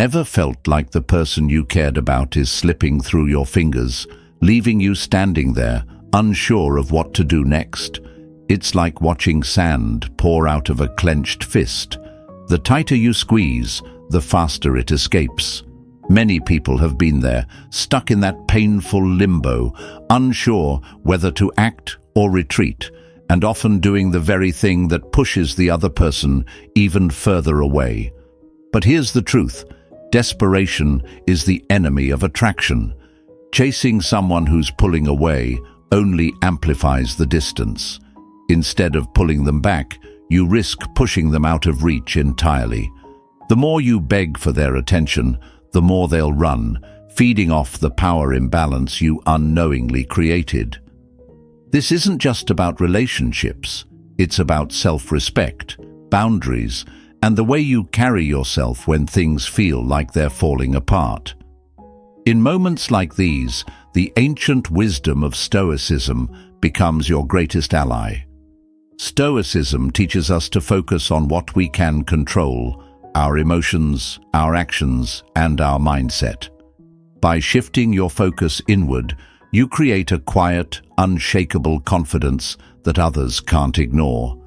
Ever felt like the person you cared about is slipping through your fingers, leaving you standing there, unsure of what to do next? It's like watching sand pour out of a clenched fist. The tighter you squeeze, the faster it escapes. Many people have been there, stuck in that painful limbo, unsure whether to act or retreat, and often doing the very thing that pushes the other person even further away. But here's the truth: desperation is the enemy of attraction. Chasing someone who's pulling away only amplifies the distance. Instead of pulling them back, you risk pushing them out of reach entirely. The more you beg for their attention, the more they'll run, feeding off the power imbalance you unknowingly created. This isn't just about relationships. It's about self-respect, boundaries, and the way you carry yourself when things feel like they're falling apart. In moments like these, the ancient wisdom of Stoicism becomes your greatest ally. Stoicism teaches us to focus on what we can control: our emotions, our actions, and our mindset. By shifting your focus inward, you create a quiet, unshakable confidence that others can't ignore.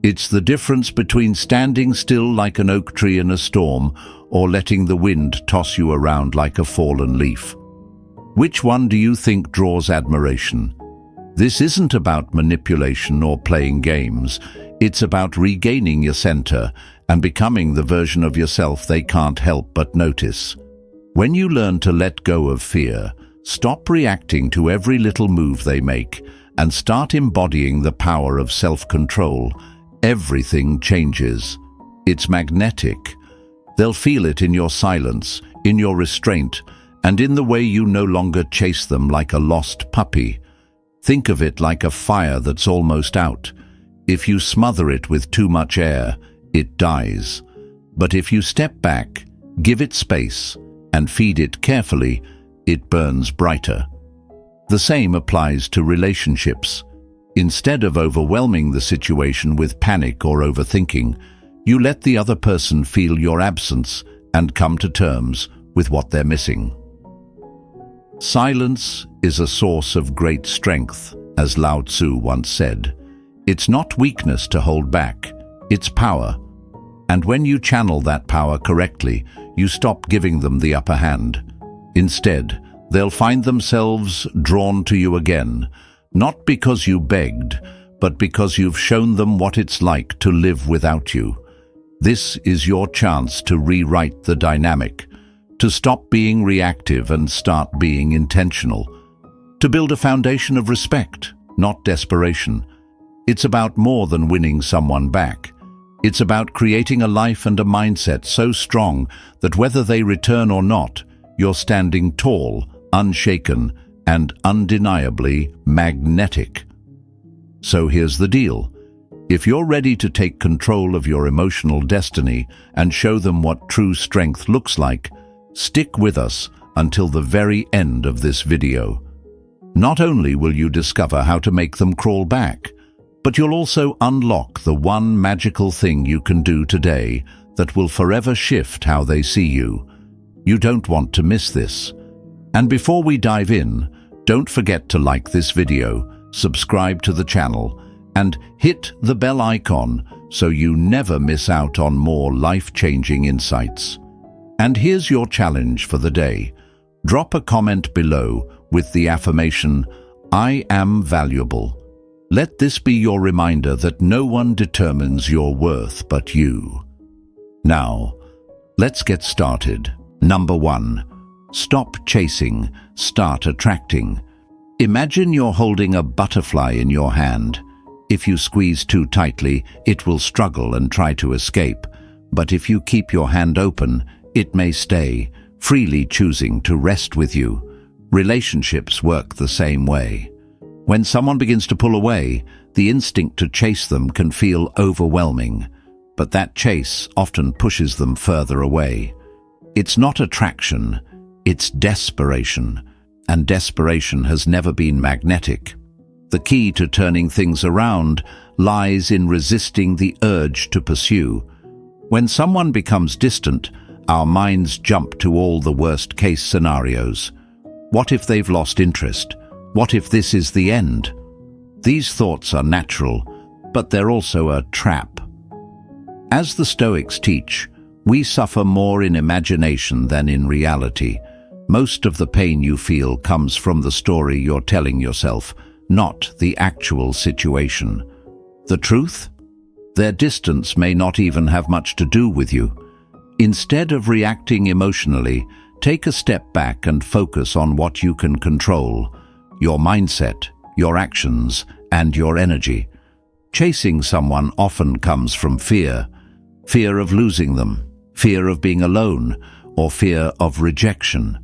It's the difference between standing still like an oak tree in a storm or letting the wind toss you around like a fallen leaf. Which one do you think draws admiration? This isn't about manipulation or playing games. It's about regaining your center and becoming the version of yourself they can't help but notice. When you learn to let go of fear, stop reacting to every little move they make, and start embodying the power of self-control, everything changes. It's magnetic. They'll feel it in your silence, in your restraint, and in the way you no longer chase them like a lost puppy. Think of it like a fire that's almost out. If you smother it with too much air, it dies. But if you step back, give it space, and feed it carefully, it burns brighter. The same applies to relationships. Instead of overwhelming the situation with panic or overthinking, you let the other person feel your absence and come to terms with what they're missing. Silence is a source of great strength, as Lao Tzu once said. It's not weakness to hold back, it's power. And when you channel that power correctly, you stop giving them the upper hand. Instead, they'll find themselves drawn to you again, not because you begged, but because you've shown them what it's like to live without you. This is your chance to rewrite the dynamic, to stop being reactive and start being intentional, to build a foundation of respect, not desperation. It's about more than winning someone back. It's about creating a life and a mindset so strong that whether they return or not, you're standing tall, unshaken, and undeniably magnetic. So here's the deal. If you're ready to take control of your emotional destiny and show them what true strength looks like, stick with us until the very end of this video. Not only will you discover how to make them crawl back, but you'll also unlock the one magical thing you can do today that will forever shift how they see you. You don't want to miss this. And before we dive in, don't forget to like this video, subscribe to the channel, and hit the bell icon so you never miss out on more life-changing insights. And here's your challenge for the day. Drop a comment below with the affirmation, "I am valuable." Let this be your reminder that no one determines your worth but you. Now, let's get started. Number 1. Stop chasing, start attracting. Imagine you're holding a butterfly in your hand. If you squeeze too tightly, it will struggle and try to escape. But if you keep your hand open, it may stay, freely choosing to rest with you. Relationships work the same way. When someone begins to pull away, the instinct to chase them can feel overwhelming, but that chase often pushes them further away. It's not attraction, it's desperation, and desperation has never been magnetic. The key to turning things around lies in resisting the urge to pursue. When someone becomes distant, our minds jump to all the worst-case scenarios. What if they've lost interest? What if this is the end? These thoughts are natural, but they're also a trap. As the Stoics teach, we suffer more in imagination than in reality. Most of the pain you feel comes from the story you're telling yourself, not the actual situation. The truth? Their distance may not even have much to do with you. Instead of reacting emotionally, take a step back and focus on what you can control: your mindset, your actions, and your energy. Chasing someone often comes from fear. Fear of losing them, fear of being alone, or fear of rejection.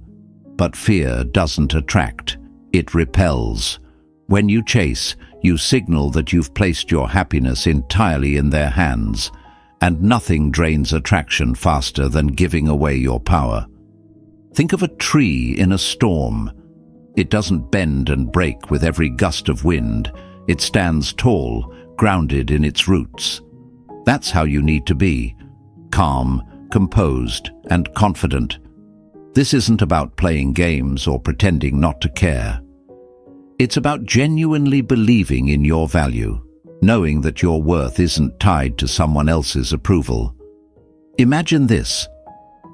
But fear doesn't attract, it repels. When you chase, you signal that you've placed your happiness entirely in their hands, and nothing drains attraction faster than giving away your power. Think of a tree in a storm. It doesn't bend and break with every gust of wind. It stands tall, grounded in its roots. That's how you need to be: calm, composed, and confident. This isn't about playing games or pretending not to care. It's about genuinely believing in your value, knowing that your worth isn't tied to someone else's approval. Imagine this: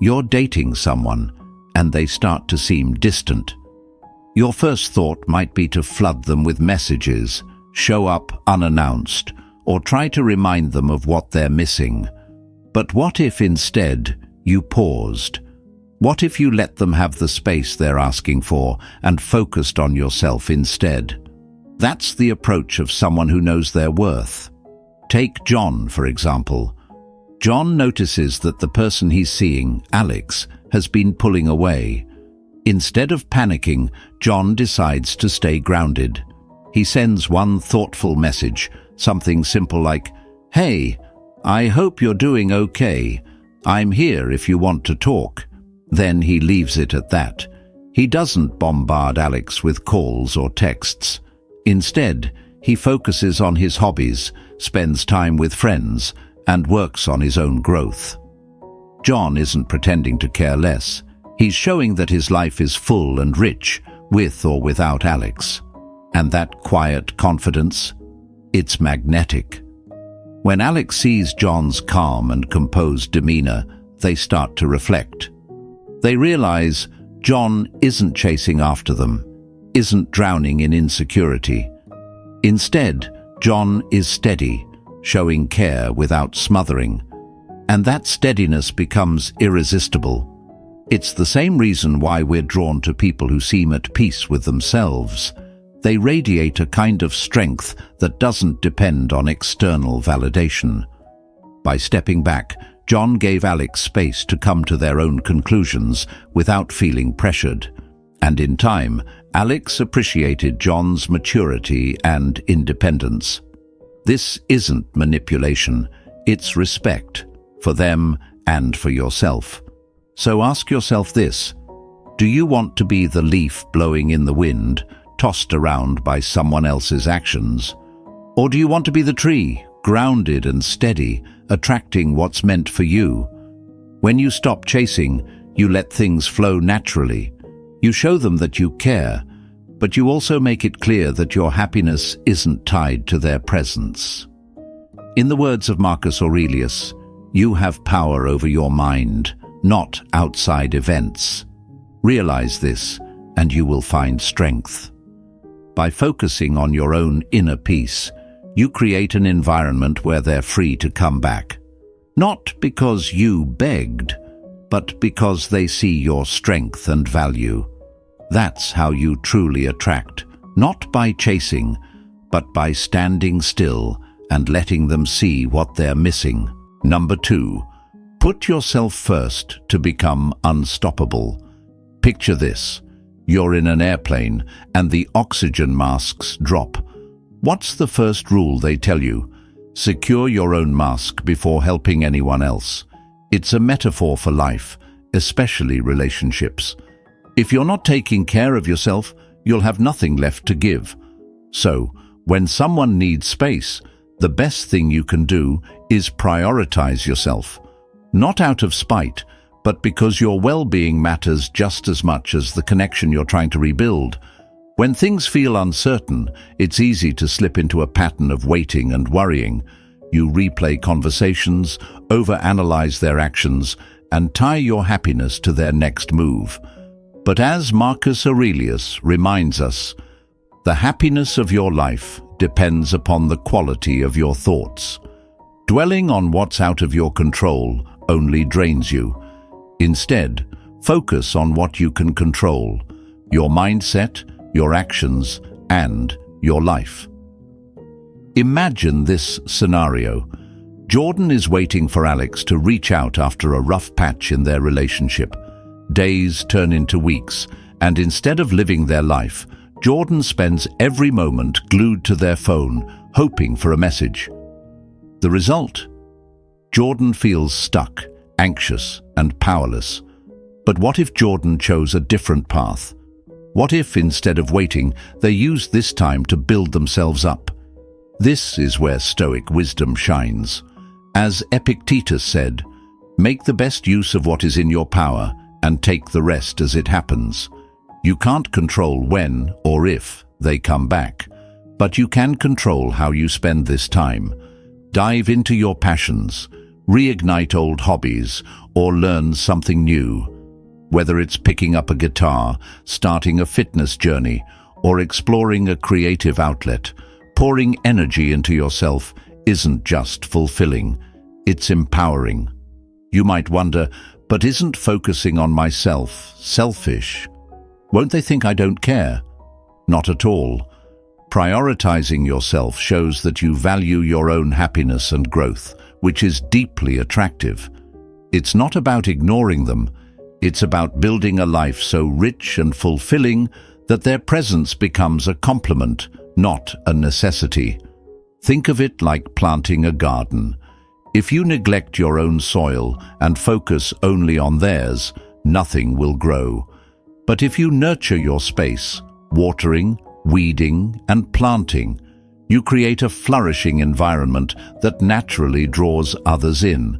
you're dating someone, and they start to seem distant. Your first thought might be to flood them with messages, show up unannounced, or try to remind them of what they're missing. But what if instead you paused? What if you let them have the space they're asking for and focused on yourself instead? That's the approach of someone who knows their worth. Take John, for example. John notices that the person he's seeing, Alex, has been pulling away. Instead of panicking, John decides to stay grounded. He sends one thoughtful message, something simple like, "Hey, I hope you're doing okay. I'm here if you want to talk." Then he leaves it at that. He doesn't bombard Alex with calls or texts. Instead, he focuses on his hobbies, spends time with friends, and works on his own growth. John isn't pretending to care less. He's showing that his life is full and rich, with or without Alex. And that quiet confidence, it's magnetic. When Alex sees John's calm and composed demeanor, they start to reflect. They realize John isn't chasing after them, isn't drowning in insecurity. Instead, John is steady, showing care without smothering. And that steadiness becomes irresistible. It's the same reason why we're drawn to people who seem at peace with themselves. They radiate a kind of strength that doesn't depend on external validation. By stepping back, John gave Alex space to come to their own conclusions without feeling pressured. And in time, Alex appreciated John's maturity and independence. This isn't manipulation, it's respect, for them and for yourself. So ask yourself this: do you want to be the leaf blowing in the wind, tossed around by someone else's actions? Or do you want to be the tree, grounded and steady, attracting what's meant for you? When you stop chasing, you let things flow naturally. You show them that you care, but you also make it clear that your happiness isn't tied to their presence. In the words of Marcus Aurelius, you have power over your mind, not outside events. Realize this, and you will find strength. By focusing on your own inner peace, you create an environment where they're free to come back. Not because you begged, but because they see your strength and value. That's how you truly attract, not by chasing, but by standing still and letting them see what they're missing. Number 2, put yourself first to become unstoppable. Picture this: you're in an airplane and the oxygen masks drop. What's the first rule they tell you? Secure your own mask before helping anyone else. It's a metaphor for life, especially relationships. If you're not taking care of yourself, you'll have nothing left to give. So, when someone needs space, the best thing you can do is prioritize yourself. Not out of spite, but because your well-being matters just as much as the connection you're trying to rebuild. When things feel uncertain, it's easy to slip into a pattern of waiting and worrying. You replay conversations, overanalyze their actions, and tie your happiness to their next move. But as Marcus Aurelius reminds us, the happiness of your life depends upon the quality of your thoughts. Dwelling on what's out of your control only drains you. Instead, focus on what you can control: your mindset, your actions, and your life. Imagine this scenario. Jordan is waiting for Alex to reach out after a rough patch in their relationship. Days turn into weeks, and instead of living their life, Jordan spends every moment glued to their phone, hoping for a message. The result? Jordan feels stuck, anxious, and powerless. But what if Jordan chose a different path? What if, instead of waiting, they used this time to build themselves up? This is where Stoic wisdom shines. As Epictetus said, "Make the best use of what is in your power, and take the rest as it happens." You can't control when or if they come back, but you can control how you spend this time. Dive into your passions, reignite old hobbies, or learn something new. Whether it's picking up a guitar, starting a fitness journey, or exploring a creative outlet, pouring energy into yourself isn't just fulfilling, it's empowering. You might wonder, but isn't focusing on myself selfish? Won't they think I don't care? Not at all. Prioritizing yourself shows that you value your own happiness and growth, which is deeply attractive. It's not about ignoring them. It's about building a life so rich and fulfilling that their presence becomes a complement, not a necessity. Think of it like planting a garden. If you neglect your own soil and focus only on theirs, nothing will grow. But if you nurture your space, watering, weeding, and planting, you create a flourishing environment that naturally draws others in.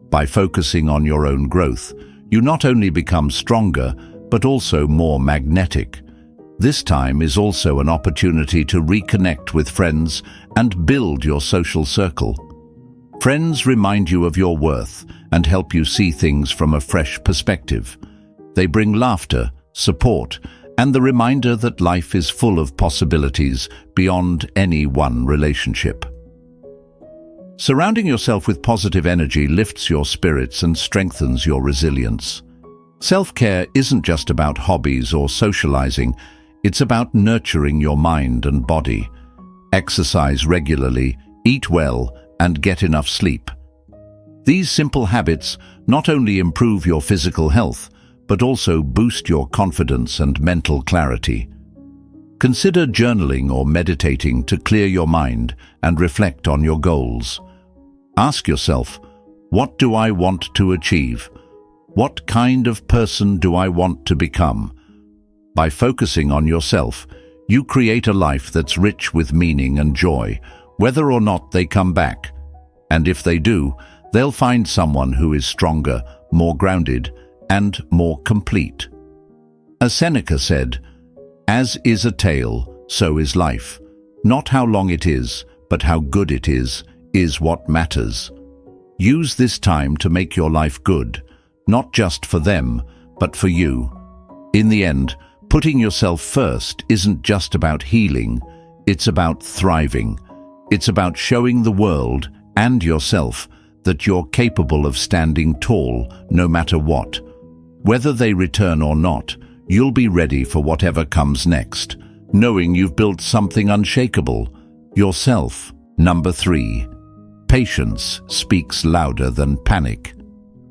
By focusing on your own growth, you not only become stronger, but also more magnetic. This time is also an opportunity to reconnect with friends and build your social circle. Friends remind you of your worth and help you see things from a fresh perspective. They bring laughter, support, and the reminder that life is full of possibilities beyond any one relationship. Surrounding yourself with positive energy lifts your spirits and strengthens your resilience. Self-care isn't just about hobbies or socializing, it's about nurturing your mind and body. Exercise regularly, eat well, and get enough sleep. These simple habits not only improve your physical health, but also boost your confidence and mental clarity. Consider journaling or meditating to clear your mind and reflect on your goals. Ask yourself, what do I want to achieve? What kind of person do I want to become? By focusing on yourself, you create a life that's rich with meaning and joy, whether or not they come back. And if they do, they'll find someone who is stronger, more grounded, and more complete. As Seneca said, "As is a tale, so is life. Not how long it is, but how good it is what matters." Use this time to make your life good, not just for them, but for you. In the end, putting yourself first isn't just about healing, it's about thriving. It's about showing the world and yourself that you're capable of standing tall no matter what. Whether they return or not, you'll be ready for whatever comes next, knowing you've built something unshakable, yourself. Number 3. Patience speaks louder than panic.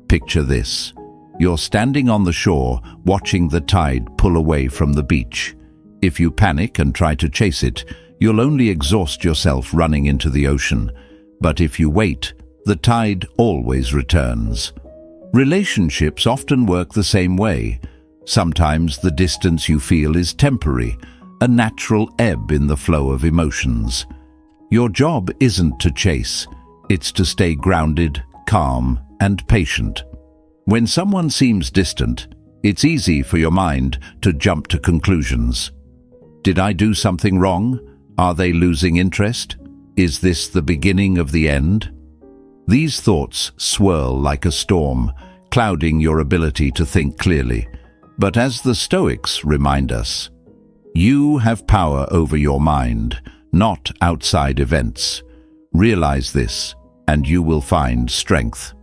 Picture this. You're standing on the shore, watching the tide pull away from the beach. If you panic and try to chase it, you'll only exhaust yourself running into the ocean. But if you wait, the tide always returns. Relationships often work the same way. Sometimes the distance you feel is temporary, a natural ebb in the flow of emotions. Your job isn't to chase, it's to stay grounded, calm, and patient. When someone seems distant, it's easy for your mind to jump to conclusions. Did I do something wrong? Are they losing interest? Is this the beginning of the end? These thoughts swirl like a storm, clouding your ability to think clearly. But as the Stoics remind us, you have power over your mind, not outside events. Realize this, and you will find strength.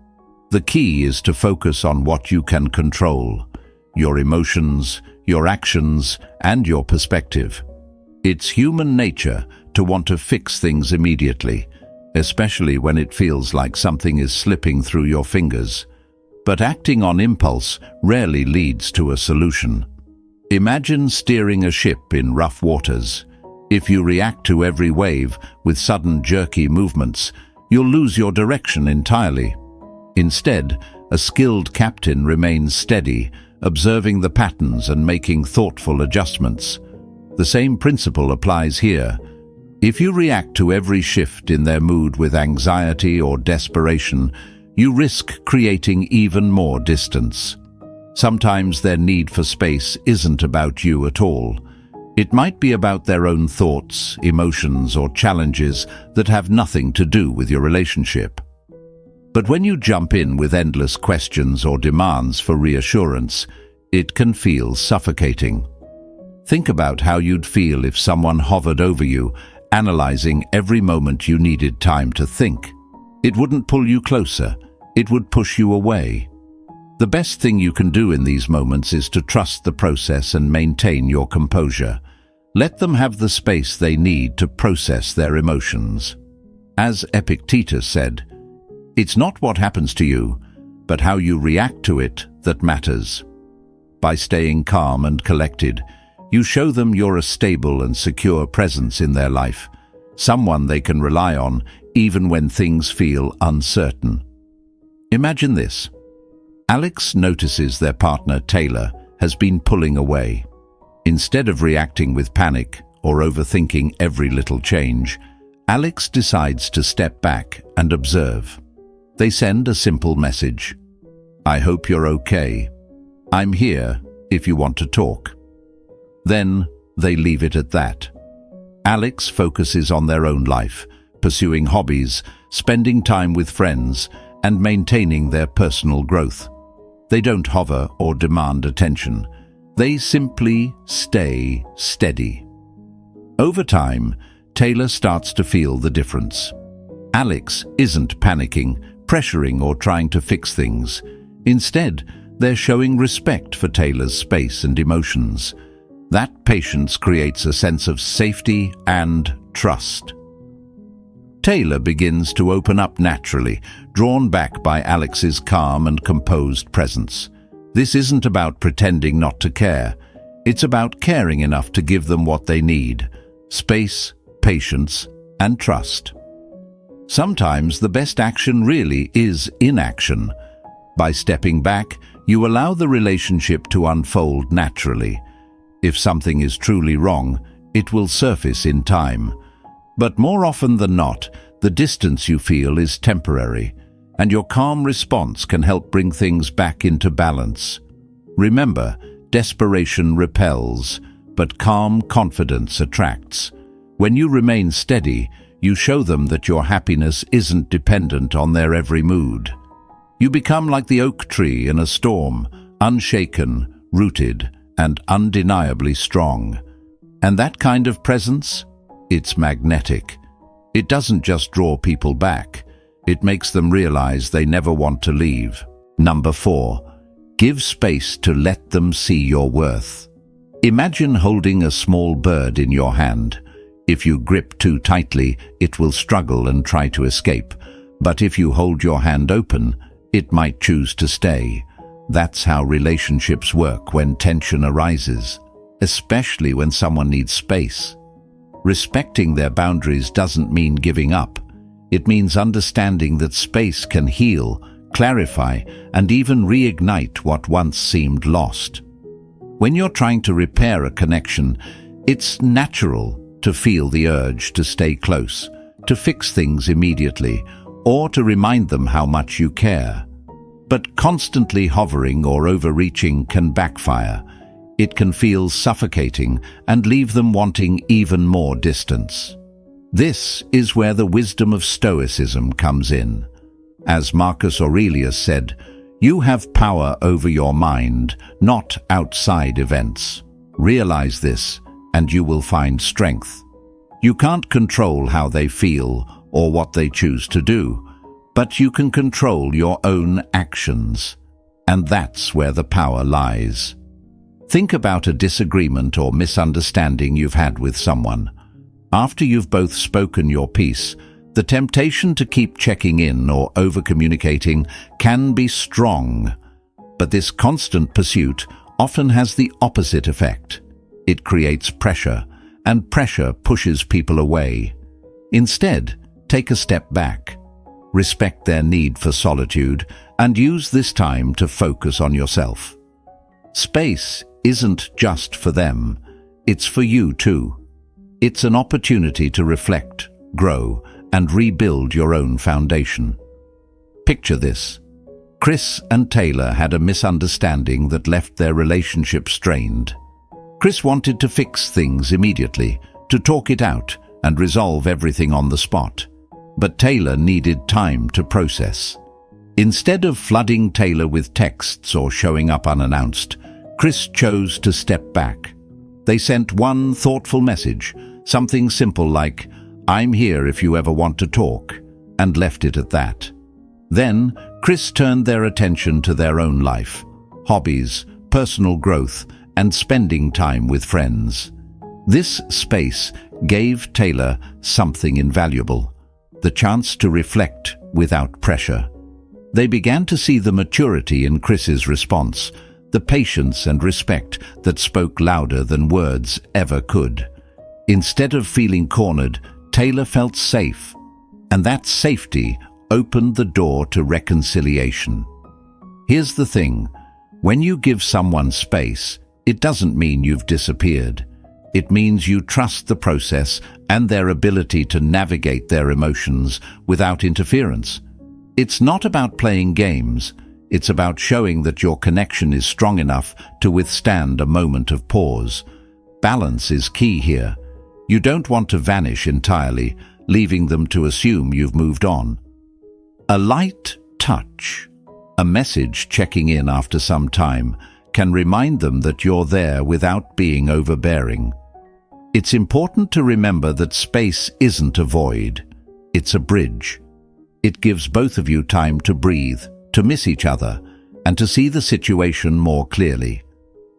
The key is to focus on what you can control: your emotions, your actions, and your perspective. It's human nature to want to fix things immediately, especially when it feels like something is slipping through your fingers. But acting on impulse rarely leads to a solution. Imagine steering a ship in rough waters. If you react to every wave with sudden jerky movements, you'll lose your direction entirely. Instead, a skilled captain remains steady, observing the patterns and making thoughtful adjustments. The same principle applies here. If you react to every shift in their mood with anxiety or desperation, you risk creating even more distance. Sometimes their need for space isn't about you at all. It might be about their own thoughts, emotions, or challenges that have nothing to do with your relationship. But when you jump in with endless questions or demands for reassurance, it can feel suffocating. Think about how you'd feel if someone hovered over you, analyzing every moment you needed time to think. It wouldn't pull you closer, it would push you away. The best thing you can do in these moments is to trust the process and maintain your composure. Let them have the space they need to process their emotions. As Epictetus said, "It's not what happens to you, but how you react to it that matters." By staying calm and collected, you show them you're a stable and secure presence in their life, someone they can rely on even when things feel uncertain. Imagine this. Alex notices their partner, Taylor, has been pulling away. Instead of reacting with panic or overthinking every little change, Alex decides to step back and observe. They send a simple message. "I hope you're okay. I'm here if you want to talk." Then they leave it at that. Alex focuses on their own life, pursuing hobbies, spending time with friends, and maintaining their personal growth. They don't hover or demand attention. They simply stay steady. Over time, Taylor starts to feel the difference. Alex isn't panicking, pressuring, or trying to fix things. Instead, they're showing respect for Taylor's space and emotions. That patience creates a sense of safety and trust. Taylor begins to open up naturally, drawn back by Alex's calm and composed presence. This isn't about pretending not to care. It's about caring enough to give them what they need: space, patience, and trust. Sometimes the best action really is inaction. By stepping back, you allow the relationship to unfold naturally. If something is truly wrong, it will surface in time. But more often than not, the distance you feel is temporary, and your calm response can help bring things back into balance. Remember, desperation repels, but calm confidence attracts. When you remain steady, you show them that your happiness isn't dependent on their every mood. You become like the oak tree in a storm, unshaken, rooted, and undeniably strong. And that kind of presence? It's magnetic. It doesn't just draw people back. It makes them realize they never want to leave. Number 4, give space to let them see your worth. Imagine holding a small bird in your hand. If you grip too tightly, it will struggle and try to escape. But if you hold your hand open, it might choose to stay. That's how relationships work when tension arises, especially when someone needs space. Respecting their boundaries doesn't mean giving up. It means understanding that space can heal, clarify, and even reignite what once seemed lost. When you're trying to repair a connection, it's natural to feel the urge to stay close, to fix things immediately, or to remind them how much you care. But constantly hovering or overreaching can backfire. It can feel suffocating and leave them wanting even more distance. This is where the wisdom of Stoicism comes in. As Marcus Aurelius said, "You have power over your mind, not outside events. Realize this, and you will find strength." You can't control how they feel or what they choose to do, but you can control your own actions. And that's where the power lies. Think about a disagreement or misunderstanding you've had with someone. After you've both spoken your piece, the temptation to keep checking in or over-communicating can be strong. But this constant pursuit often has the opposite effect. It creates pressure, and pressure pushes people away. Instead, take a step back. Respect their need for solitude and use this time to focus on yourself. Space isn't just for them, it's for you too. It's an opportunity to reflect, grow, and rebuild your own foundation. Picture this. Chris and Taylor had a misunderstanding that left their relationship strained. Chris wanted to fix things immediately, to talk it out and resolve everything on the spot. But Taylor needed time to process. Instead of flooding Taylor with texts or showing up unannounced, Chris chose to step back. They sent one thoughtful message, something simple like, "I'm here if you ever want to talk," and left it at that. Then, Chris turned their attention to their own life, hobbies, personal growth, and spending time with friends. This space gave Taylor something invaluable, the chance to reflect without pressure. They began to see the maturity in Chris's response, the patience and respect that spoke louder than words ever could. Instead of feeling cornered, Taylor felt safe, and that safety opened the door to reconciliation. Here's the thing, when you give someone space, it doesn't mean you've disappeared. It means you trust the process and their ability to navigate their emotions without interference. It's not about playing games, it's about showing that your connection is strong enough to withstand a moment of pause. Balance is key here. You don't want to vanish entirely, leaving them to assume you've moved on. A light touch, a message checking in after some time, can remind them that you're there without being overbearing. It's important to remember that space isn't a void, it's a bridge. It gives both of you time to breathe, to miss each other, and to see the situation more clearly.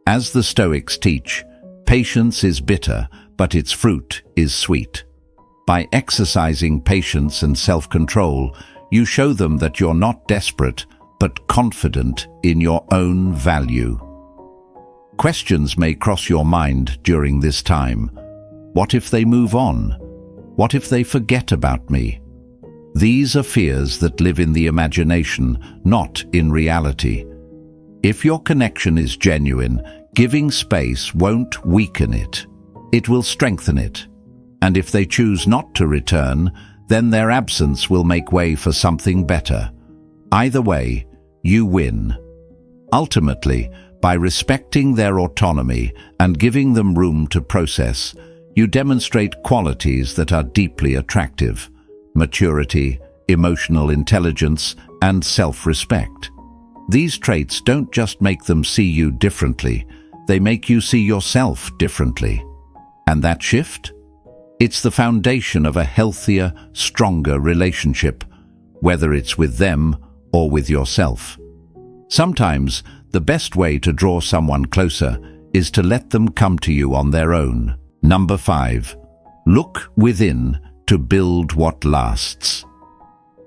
As the Stoics teach, patience is bitter, but its fruit is sweet. By exercising patience and self-control, you show them that you're not desperate, but confident in your own value. Questions may cross your mind during this time. What if they move on? What if they forget about me? These are fears that live in the imagination, not in reality. If your connection is genuine, giving space won't weaken it. It will strengthen it. And if they choose not to return, then their absence will make way for something better. Either way, you win. Ultimately, by respecting their autonomy and giving them room to process, you demonstrate qualities that are deeply attractive: maturity, emotional intelligence, and self-respect. These traits don't just make them see you differently, they make you see yourself differently. And that shift? It's the foundation of a healthier, stronger relationship, whether it's with them or with yourself. Sometimes, the best way to draw someone closer is to let them come to you on their own. Number 5. Look within to build what lasts.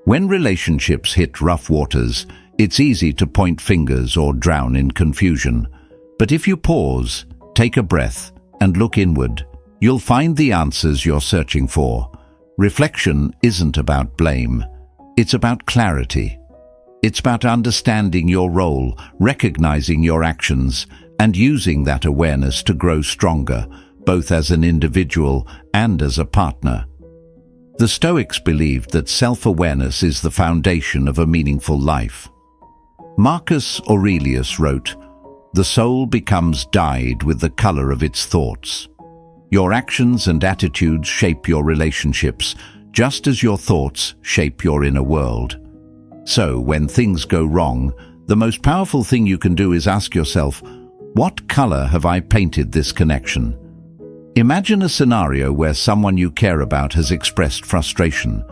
When relationships hit rough waters, it's easy to point fingers or drown in confusion. But if you pause, take a breath, and look inward, you'll find the answers you're searching for. Reflection isn't about blame. It's about clarity. It's about understanding your role, recognizing your actions, and using that awareness to grow stronger, both as an individual and as a partner. The Stoics believed that self-awareness is the foundation of a meaningful life. Marcus Aurelius wrote, "The soul becomes dyed with the color of its thoughts." Your actions and attitudes shape your relationships, just as your thoughts shape your inner world. So, when things go wrong, the most powerful thing you can do is ask yourself, what color have I painted this connection? Imagine a scenario where someone you care about has expressed frustration.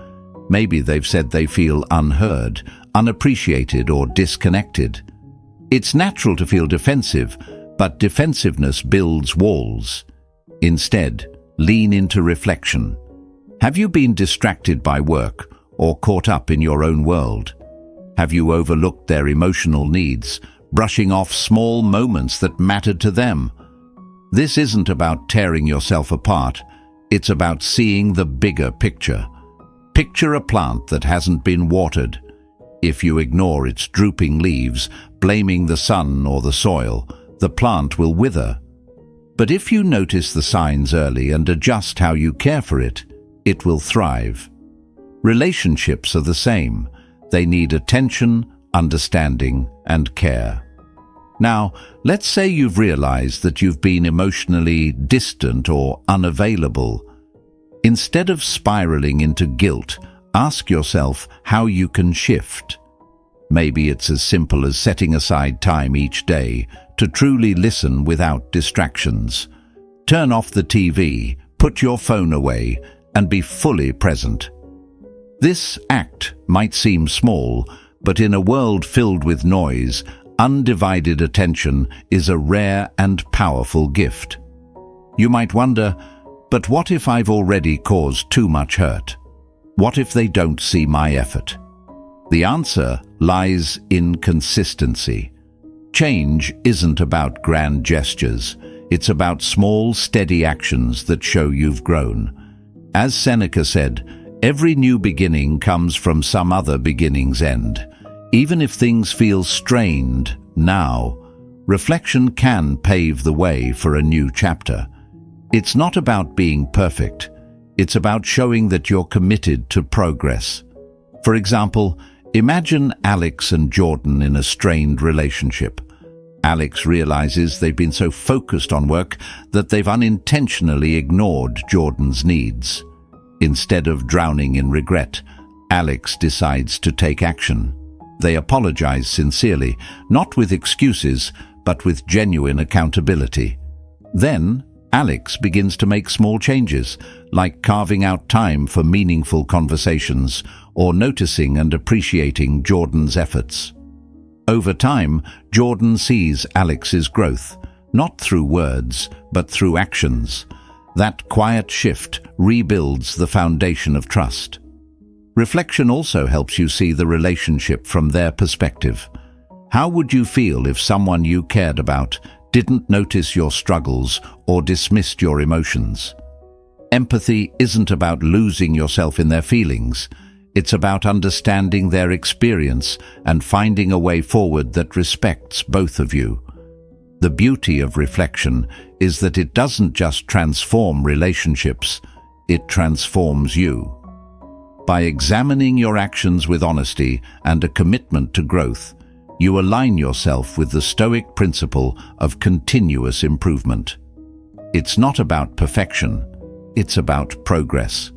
Maybe they've said they feel unheard, unappreciated, or disconnected. It's natural to feel defensive, but defensiveness builds walls. Instead, lean into reflection. Have you been distracted by work or caught up in your own world? Have you overlooked their emotional needs, brushing off small moments that mattered to them? This isn't about tearing yourself apart. It's about seeing the bigger picture. Picture a plant that hasn't been watered. If you ignore its drooping leaves, blaming the sun or the soil, the plant will wither. But if you notice the signs early and adjust how you care for it, it will thrive. Relationships are the same. They need attention, understanding, and care. Now, let's say you've realized that you've been emotionally distant or unavailable. Instead of spiraling into guilt, ask yourself how you can shift. Maybe it's as simple as setting aside time each day to truly listen without distractions. Turn off the TV, put your phone away, and be fully present. This act might seem small, but in a world filled with noise, undivided attention is a rare and powerful gift. You might wonder, but what if I've already caused too much hurt? What if they don't see my effort? The answer lies in consistency. Change isn't about grand gestures. It's about small, steady actions that show you've grown. As Seneca said, every new beginning comes from some other beginning's end. Even if things feel strained now, reflection can pave the way for a new chapter. It's not about being perfect. It's about showing that you're committed to progress. For example, imagine Alex and Jordan in a strained relationship. Alex realizes they've been so focused on work that they've unintentionally ignored Jordan's needs. Instead of drowning in regret, Alex decides to take action. They apologize sincerely, not with excuses, but with genuine accountability. Then, Alex begins to make small changes, like carving out time for meaningful conversations or noticing and appreciating Jordan's efforts. Over time, Jordan sees Alex's growth, not through words, but through actions. That quiet shift rebuilds the foundation of trust. Reflection also helps you see the relationship from their perspective. How would you feel if someone you cared about didn't notice your struggles or dismissed your emotions? Empathy isn't about losing yourself in their feelings. It's about understanding their experience and finding a way forward that respects both of you. The beauty of reflection is that it doesn't just transform relationships, it transforms you. By examining your actions with honesty and a commitment to growth, you align yourself with the Stoic principle of continuous improvement. It's not about perfection, it's about progress.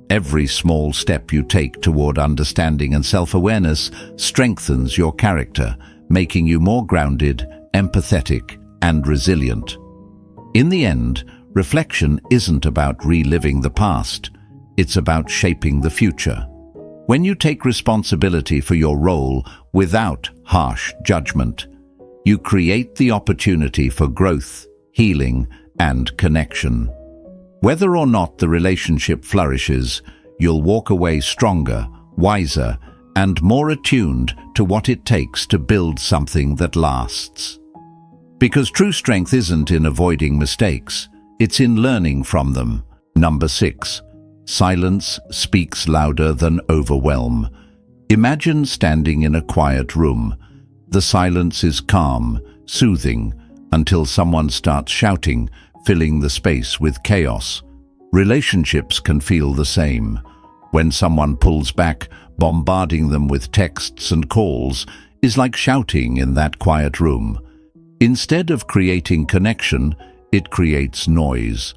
Every small step you take toward understanding and self-awareness strengthens your character, making you more grounded, empathetic, and resilient. In the end, reflection isn't about reliving the past, it's about shaping the future. When you take responsibility for your role without harsh judgment, you create the opportunity for growth, healing, and connection. Whether or not the relationship flourishes, you'll walk away stronger, wiser, and more attuned to what it takes to build something that lasts. Because true strength isn't in avoiding mistakes, it's in learning from them. Number 6. Silence speaks louder than overwhelm. Imagine standing in a quiet room. The silence is calm, soothing, until someone starts shouting, filling the space with chaos. Relationships can feel the same. When someone pulls back, bombarding them with texts and calls, is like shouting in that quiet room. Instead of creating connection, it creates noise.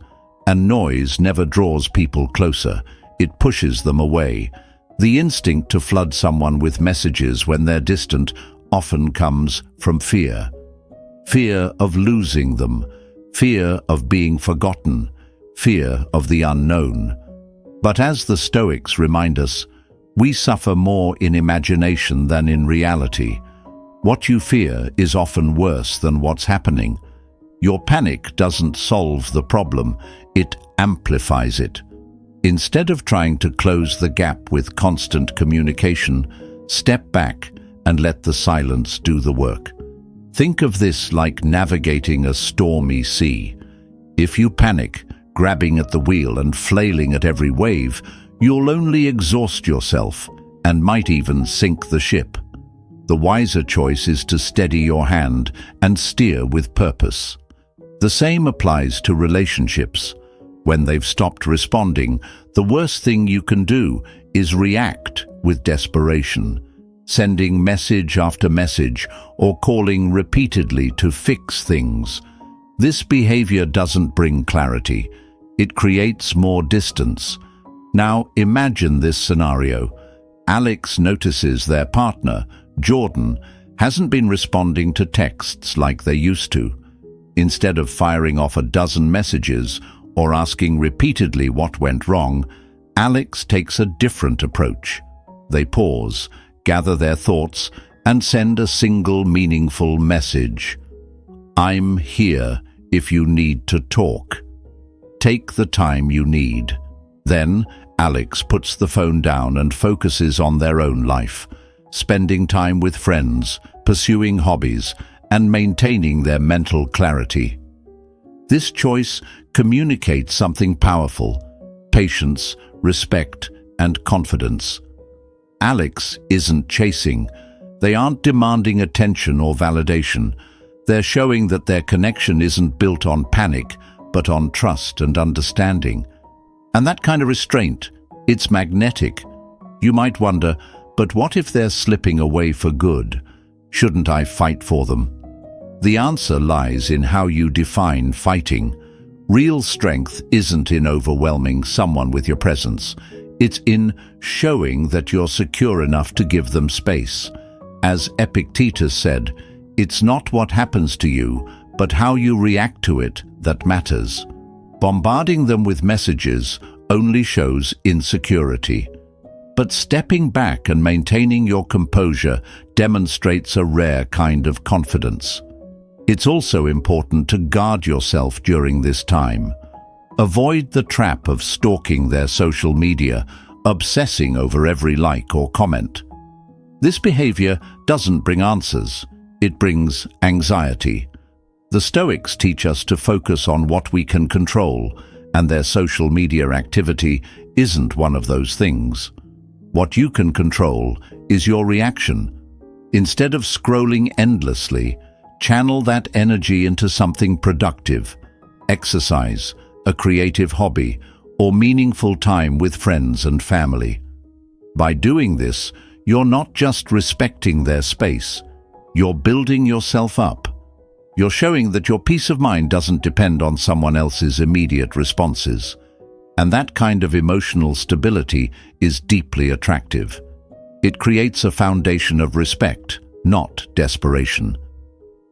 And noise never draws people closer, it pushes them away. The instinct to flood someone with messages when they're distant often comes from fear. Fear of losing them, fear of being forgotten, fear of the unknown. But as the Stoics remind us, we suffer more in imagination than in reality. What you fear is often worse than what's happening. Your panic doesn't solve the problem, it amplifies it. Instead of trying to close the gap with constant communication, step back and let the silence do the work. Think of this like navigating a stormy sea. If you panic, grabbing at the wheel and flailing at every wave, you'll only exhaust yourself and might even sink the ship. The wiser choice is to steady your hand and steer with purpose. The same applies to relationships. When they've stopped responding, the worst thing you can do is react with desperation, sending message after message or calling repeatedly to fix things. This behavior doesn't bring clarity. It creates more distance. Now imagine this scenario. Alex notices their partner, Jordan, hasn't been responding to texts like they used to. Instead of firing off a dozen messages or asking repeatedly what went wrong, Alex takes a different approach. They pause, gather their thoughts, and send a single meaningful message. I'm here if you need to talk. Take the time you need. Then, Alex puts the phone down and focuses on their own life, spending time with friends, pursuing hobbies, and maintaining their mental clarity. This choice communicates something powerful: patience, respect, and confidence. Alex isn't chasing. They aren't demanding attention or validation. They're showing that their connection isn't built on panic, but on trust and understanding. And that kind of restraint, it's magnetic. You might wonder, but what if they're slipping away for good? Shouldn't I fight for them? The answer lies in how you define fighting. Real strength isn't in overwhelming someone with your presence. It's in showing that you're secure enough to give them space. As Epictetus said, it's not what happens to you, but how you react to it that matters. Bombarding them with messages only shows insecurity. But stepping back and maintaining your composure demonstrates a rare kind of confidence. It's also important to guard yourself during this time. Avoid the trap of stalking their social media, obsessing over every like or comment. This behavior doesn't bring answers, it brings anxiety. The Stoics teach us to focus on what we can control, and their social media activity isn't one of those things. What you can control is your reaction. Instead of scrolling endlessly, channel that energy into something productive: exercise, a creative hobby, or meaningful time with friends and family. By doing this, you're not just respecting their space, you're building yourself up. You're showing that your peace of mind doesn't depend on someone else's immediate responses. And that kind of emotional stability is deeply attractive. It creates a foundation of respect, not desperation.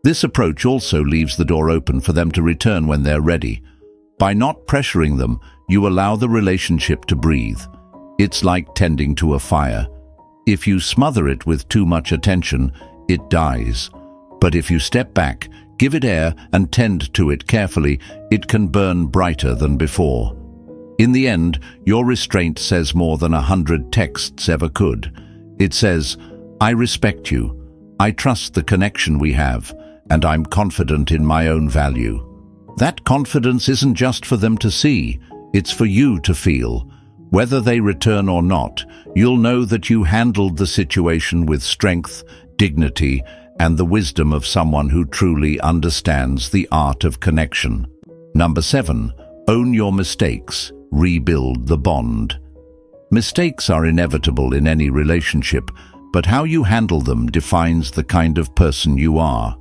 This approach also leaves the door open for them to return when they're ready. By not pressuring them, you allow the relationship to breathe. It's like tending to a fire. If you smother it with too much attention, it dies. But if you step back, give it air, and tend to it carefully, it can burn brighter than before. In the end, your restraint says more than 100 texts ever could. It says, I respect you, I trust the connection we have, and I'm confident in my own value. That confidence isn't just for them to see, it's for you to feel. Whether they return or not, you'll know that you handled the situation with strength, dignity, and the wisdom of someone who truly understands the art of connection. Number 7, own your mistakes, rebuild the bond. Mistakes are inevitable in any relationship, but how you handle them defines the kind of person you are.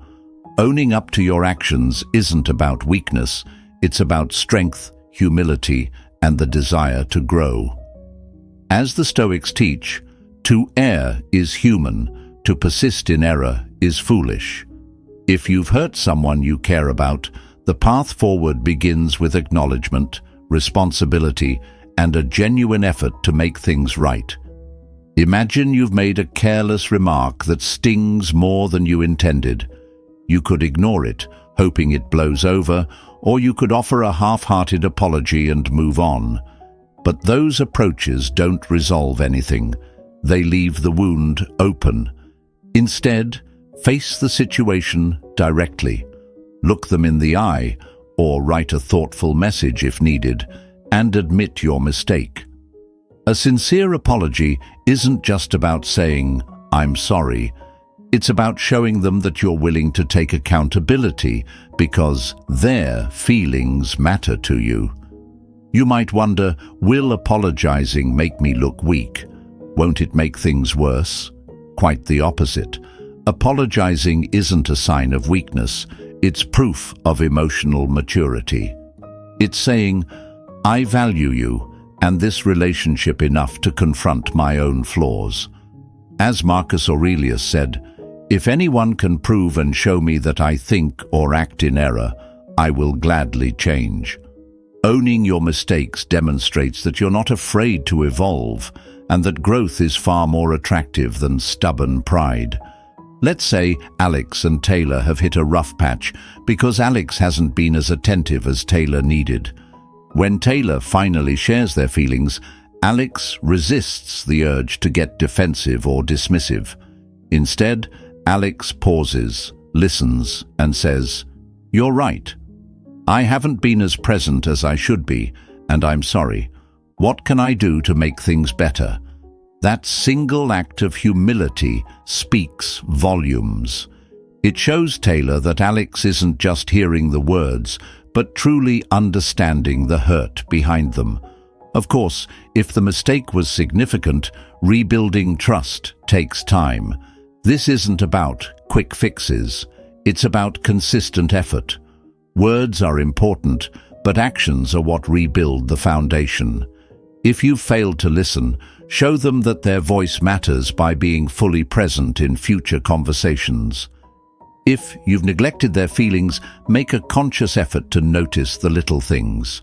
Owning up to your actions isn't about weakness, it's about strength, humility, and the desire to grow. As the Stoics teach, to err is human, to persist in error is foolish. If you've hurt someone you care about, the path forward begins with acknowledgement, responsibility, and a genuine effort to make things right. Imagine you've made a careless remark that stings more than you intended. You could ignore it, hoping it blows over, or you could offer a half-hearted apology and move on. But those approaches don't resolve anything. They leave the wound open. Instead, face the situation directly. Look them in the eye, or write a thoughtful message if needed, and admit your mistake. A sincere apology isn't just about saying, "I'm sorry." It's about showing them that you're willing to take accountability because their feelings matter to you. You might wonder, will apologizing make me look weak? Won't it make things worse? Quite the opposite. Apologizing isn't a sign of weakness, it's proof of emotional maturity. It's saying, I value you and this relationship enough to confront my own flaws. As Marcus Aurelius said, if anyone can prove and show me that I think or act in error, I will gladly change. Owning your mistakes demonstrates that you're not afraid to evolve and that growth is far more attractive than stubborn pride. Let's say Alex and Taylor have hit a rough patch because Alex hasn't been as attentive as Taylor needed. When Taylor finally shares their feelings, Alex resists the urge to get defensive or dismissive. Instead, Alex pauses, listens, and says, "You're right. I haven't been as present as I should be, and I'm sorry. What can I do to make things better?" That single act of humility speaks volumes. It shows Taylor that Alex isn't just hearing the words, but truly understanding the hurt behind them. Of course, if the mistake was significant, rebuilding trust takes time. This isn't about quick fixes. It's about consistent effort. Words are important, but actions are what rebuild the foundation. If you've failed to listen, show them that their voice matters by being fully present in future conversations. If you've neglected their feelings, make a conscious effort to notice the little things.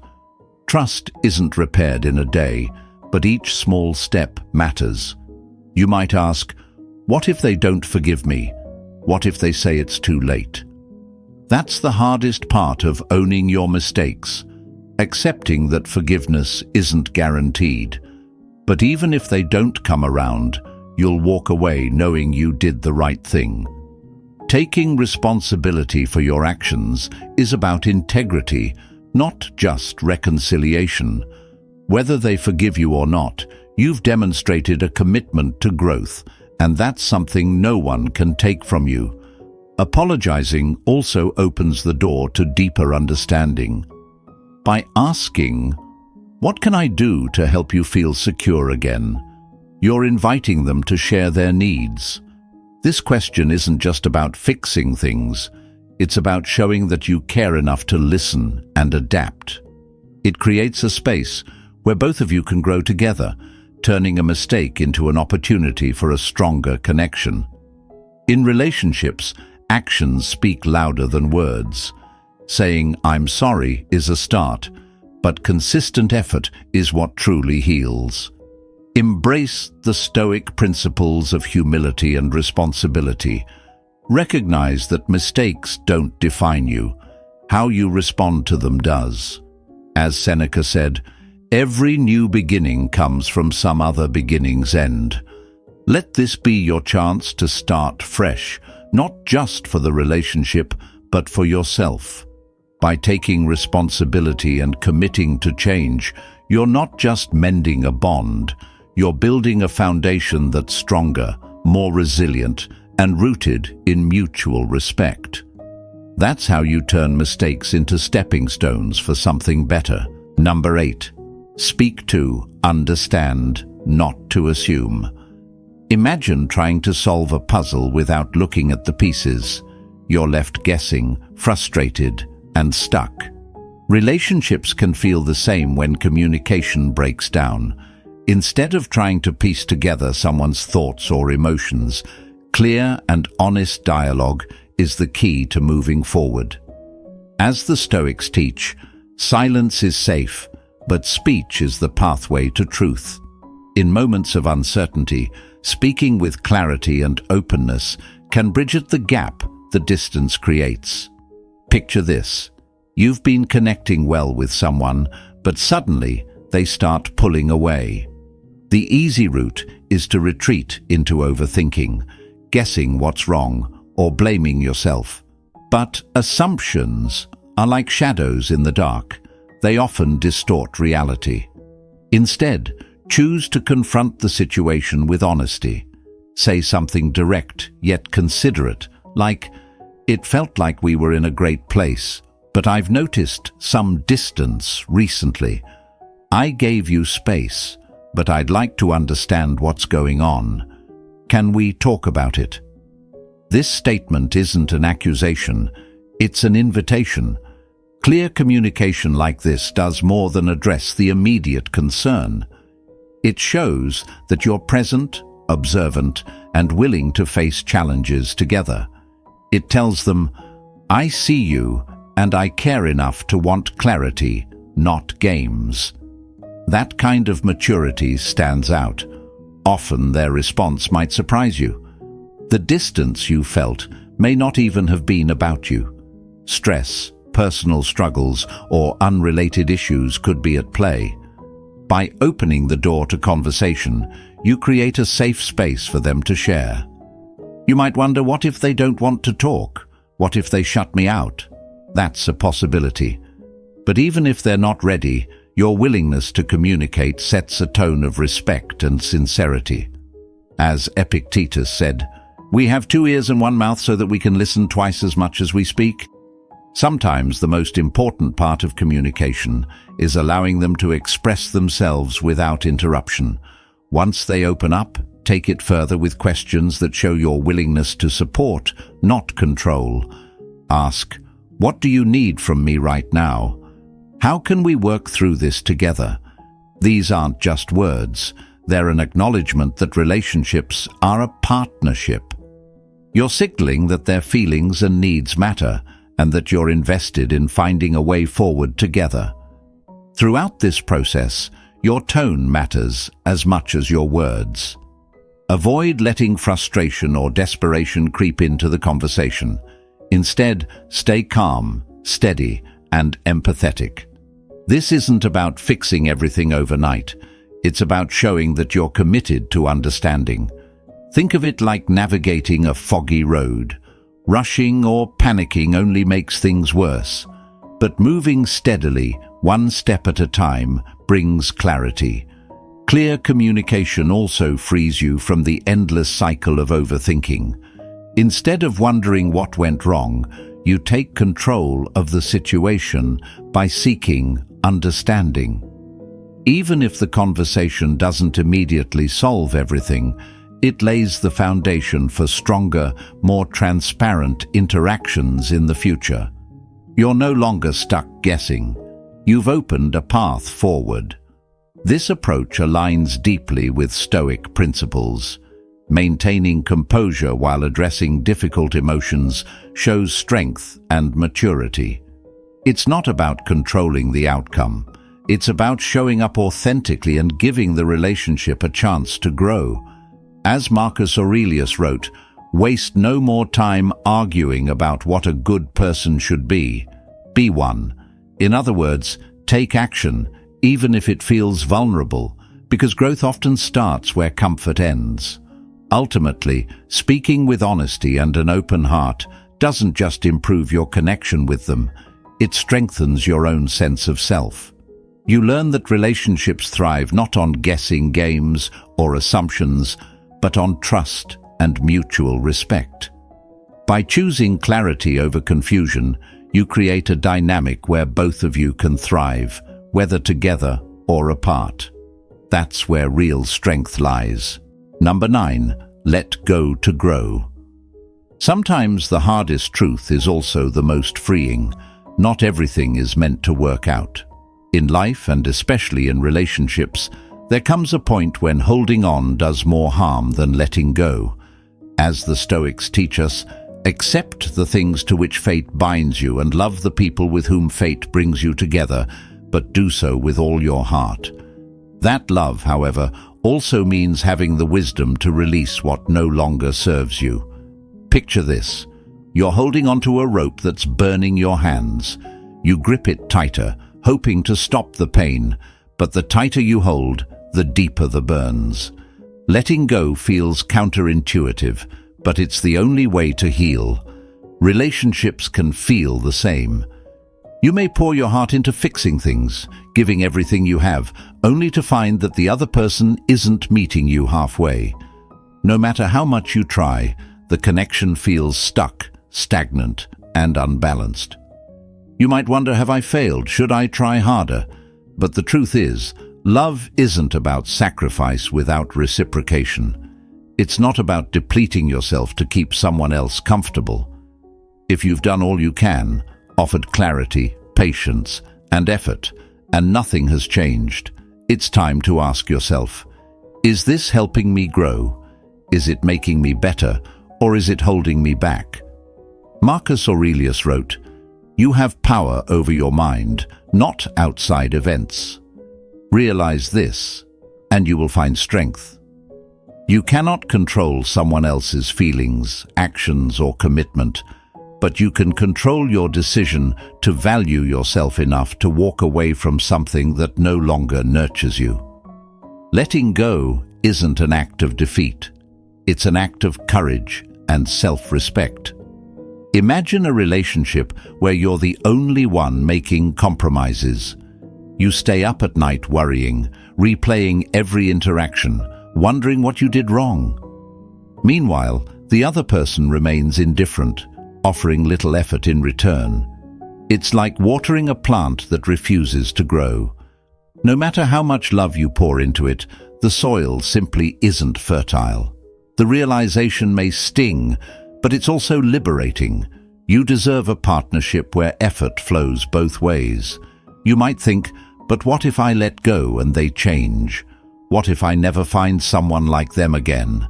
Trust isn't repaired in a day, but each small step matters. You might ask, what if they don't forgive me? What if they say it's too late? That's the hardest part of owning your mistakes, accepting that forgiveness isn't guaranteed. But even if they don't come around, you'll walk away knowing you did the right thing. Taking responsibility for your actions is about integrity, not just reconciliation. Whether they forgive you or not, you've demonstrated a commitment to growth, and that's something no one can take from you. Apologizing also opens the door to deeper understanding. By asking, "What can I do to help you feel secure again?" you're inviting them to share their needs. This question isn't just about fixing things, it's about showing that you care enough to listen and adapt. It creates a space where both of you can grow together, turning a mistake into an opportunity for a stronger connection. In relationships, actions speak louder than words. Saying, "I'm sorry," is a start, but consistent effort is what truly heals. Embrace the Stoic principles of humility and responsibility. Recognize that mistakes don't define you. How you respond to them does. As Seneca said, every new beginning comes from some other beginning's end. Let this be your chance to start fresh, not just for the relationship, but for yourself. By taking responsibility and committing to change, you're not just mending a bond, you're building a foundation that's stronger, more resilient, and rooted in mutual respect. That's how you turn mistakes into stepping stones for something better. Number 8. Speak to, understand, not to assume. Imagine trying to solve a puzzle without looking at the pieces. You're left guessing, frustrated, and stuck. Relationships can feel the same when communication breaks down. Instead of trying to piece together someone's thoughts or emotions, clear and honest dialogue is the key to moving forward. As the Stoics teach, silence is safe, but speech is the pathway to truth. In moments of uncertainty, speaking with clarity and openness can bridge the gap the distance creates. Picture this. You've been connecting well with someone, but suddenly they start pulling away. The easy route is to retreat into overthinking, guessing what's wrong, or blaming yourself. But assumptions are like shadows in the dark. They often distort reality. Instead, choose to confront the situation with honesty. Say something direct yet considerate, like, "It felt like we were in a great place, but I've noticed some distance recently. I gave you space, but I'd like to understand what's going on. Can we talk about it?" This statement isn't an accusation, it's an invitation. Clear communication like this does more than address the immediate concern. It shows that you're present, observant, and willing to face challenges together. It tells them, "I see you, and I care enough to want clarity, not games." That kind of maturity stands out. Often their response might surprise you. The distance you felt may not even have been about you. Stress, personal struggles, or unrelated issues could be at play. By opening the door to conversation, you create a safe space for them to share. You might wonder, what if they don't want to talk? What if they shut me out? That's a possibility. But even if they're not ready, your willingness to communicate sets a tone of respect and sincerity. As Epictetus said, "We have 2 ears and 1 mouth so that we can listen twice as much as we speak." Sometimes the most important part of communication is allowing them to express themselves without interruption. Once they open up, take it further with questions that show your willingness to support, not control. Ask, "What do you need from me right now? How can we work through this together?" These aren't just words, they're an acknowledgement that relationships are a partnership. You're signaling that their feelings and needs matter, and that you're invested in finding a way forward together. Throughout this process, your tone matters as much as your words. Avoid letting frustration or desperation creep into the conversation. Instead, stay calm, steady, and empathetic. This isn't about fixing everything overnight. It's about showing that you're committed to understanding. Think of it like navigating a foggy road. Rushing or panicking only makes things worse. But moving steadily, one step at a time, brings clarity. Clear communication also frees you from the endless cycle of overthinking. Instead of wondering what went wrong, you take control of the situation by seeking understanding. Even if the conversation doesn't immediately solve everything, it lays the foundation for stronger, more transparent interactions in the future. You're no longer stuck guessing. You've opened a path forward. This approach aligns deeply with Stoic principles. Maintaining composure while addressing difficult emotions shows strength and maturity. It's not about controlling the outcome. It's about showing up authentically and giving the relationship a chance to grow. As Marcus Aurelius wrote, "Waste no more time arguing about what a good person should be. Be one." In other words, take action, even if it feels vulnerable, because growth often starts where comfort ends. Ultimately, speaking with honesty and an open heart doesn't just improve your connection with them, it strengthens your own sense of self. You learn that relationships thrive not on guessing games or assumptions, but on trust and mutual respect. By choosing clarity over confusion, you create a dynamic where both of you can thrive, whether together or apart. That's where real strength lies. Number 9. Let go to grow. Sometimes the hardest truth is also the most freeing. Not everything is meant to work out. In life, and especially in relationships, there comes a point when holding on does more harm than letting go. As the Stoics teach us, accept the things to which fate binds you and love the people with whom fate brings you together, but do so with all your heart. That love, however, also means having the wisdom to release what no longer serves you. Picture this. You're holding onto a rope that's burning your hands. You grip it tighter, hoping to stop the pain, but the tighter you hold, the deeper the burns. Letting go feels counterintuitive, but it's the only way to heal. Relationships can feel the same. You may pour your heart into fixing things, giving everything you have, only to find that the other person isn't meeting you halfway. No matter how much you try, the connection feels stuck, stagnant, and unbalanced. You might wonder, have I failed? Should I try harder? But the truth is, love isn't about sacrifice without reciprocation. It's not about depleting yourself to keep someone else comfortable. If you've done all you can, offered clarity, patience, and effort, and nothing has changed, it's time to ask yourself, is this helping me grow? Is it making me better, or is it holding me back? Marcus Aurelius wrote, "You have power over your mind, not outside events. Realize this, and you will find strength." You cannot control someone else's feelings, actions, or commitment, but you can control your decision to value yourself enough to walk away from something that no longer nurtures you. Letting go isn't an act of defeat. It's an act of courage and self-respect. Imagine a relationship where you're the only one making compromises. You stay up at night worrying, replaying every interaction, wondering what you did wrong. Meanwhile, the other person remains indifferent, offering little effort in return. It's like watering a plant that refuses to grow. No matter how much love you pour into it, the soil simply isn't fertile. The realization may sting, but it's also liberating. You deserve a partnership where effort flows both ways. You might think, but what if I let go and they change? What if I never find someone like them again?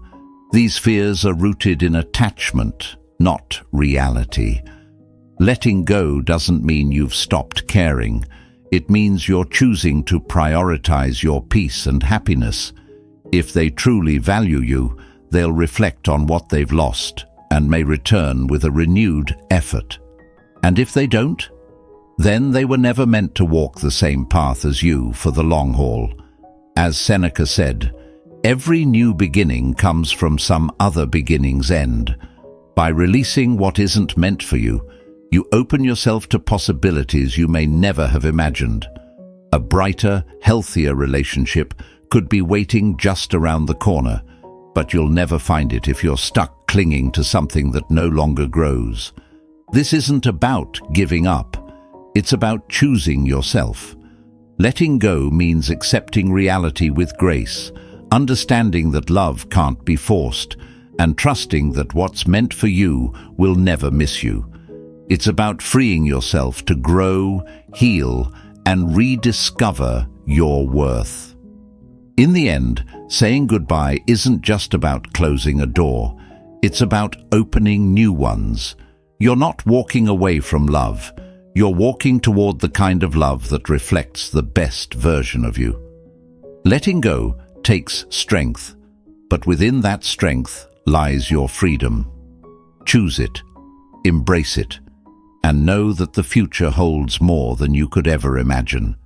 These fears are rooted in attachment, not reality. Letting go doesn't mean you've stopped caring. It means you're choosing to prioritize your peace and happiness. If they truly value you, they'll reflect on what they've lost and may return with a renewed effort. And if they don't, then they were never meant to walk the same path as you for the long haul. As Seneca said, every new beginning comes from some other beginning's end. By releasing what isn't meant for you, you open yourself to possibilities you may never have imagined. A brighter, healthier relationship could be waiting just around the corner, but you'll never find it if you're stuck clinging to something that no longer grows. This isn't about giving up. It's about choosing yourself. Letting go means accepting reality with grace, understanding that love can't be forced, and trusting that what's meant for you will never miss you. It's about freeing yourself to grow, heal, and rediscover your worth. In the end, saying goodbye isn't just about closing a door. It's about opening new ones. You're not walking away from love. You're walking toward the kind of love that reflects the best version of you. Letting go takes strength, but within that strength lies your freedom. Choose it, embrace it, and know that the future holds more than you could ever imagine.